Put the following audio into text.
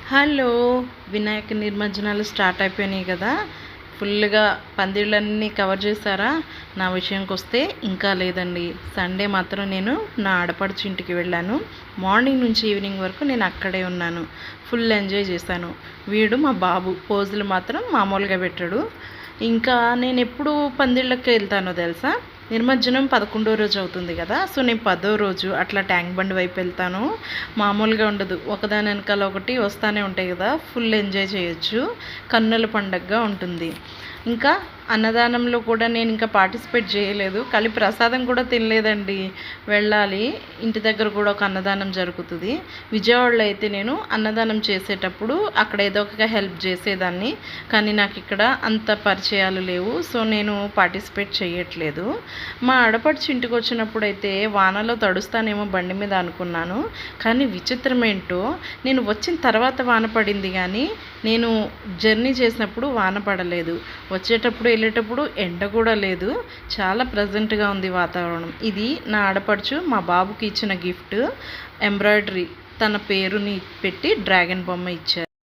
Hello! Vinayaka నిమజ్జనాలు start అయిపోయినాయి కదా! ఫుల్‌గా పందిళ్ళన్నీ కవర్ చేశారా? నా విషయంకొస్తే ఇంకా లేదండి. సండే మాత్రం నేను నా ఆడపడుచు ఇంటికి వెళ్ళాను. మార్నింగ్ నుంచి ఈవినింగ్ వరకు నేను అక్కడే ఉన్నాను. ఫుల్ ఎంజాయ్ చేశాను. వీడు మా బాబు పోజులు మాత్రం మామూలుగా పెట్టాడు. ఇంకా నేనెప్పుడు పందిళ్ళకి వెళ్తానో తెలుసా? నిమజ్జనం 11వ రోజు అవుతుంది కదా! సో, నేను 10వ రోజు అట్లా ట్యాంక్ బండ్ వైపు వెళ్తాను. మామూలుగా ఉండదు. ఒకదాని వెనకాల ఒకటి వస్తానే ఉంటాయి కదా! ఫుల్ ఎంజాయ్ చేయొచ్చు. కన్నుల పండగగా ఉంటుంది. ఇంకా అన్నదానంలో కూడా నేను ఇంకా పార్టిసిపేట్ చేయలేదు. కానీ ప్రసాదం కూడా తినలేదండి. వెళ్ళాలి. ఇంటి దగ్గర కూడా ఒక అన్నదానం జరుగుతుంది. విజయవాడలో అయితే నేను అన్నదానం చేసేటప్పుడు అక్కడ ఏదో ఒక హెల్ప్ చేసేదాన్ని. కానీ నాకు ఇక్కడ అంత పరిచయాలు లేవు. సో, నేను పార్టిసిపేట్ చేయట్లేదు. మా ఆడపడుచు ఇంటికి వచ్చినప్పుడు అయితే వానలో తడుస్తానేమో బండి మీద అనుకున్నాను. కానీ విచిత్రం ఏంటో నేను వచ్చిన తర్వాత వాన పడింది కానీ నేను జర్నీ చేసినప్పుడు వాన పడలేదు. వచ్చేటప్పుడు వెళ్ళేటప్పుడు ఎండ కూడా లేదు. చాలా ప్లెజెంట్గా ఉంది వాతావరణం. ఇది నా ఆడపడుచు మా బాబుకి ఇచ్చిన గిఫ్ట్. ఎంబ్రాయిడరీ తన పేరుని పెట్టి డ్రాగన్ బొమ్మ ఇచ్చారు.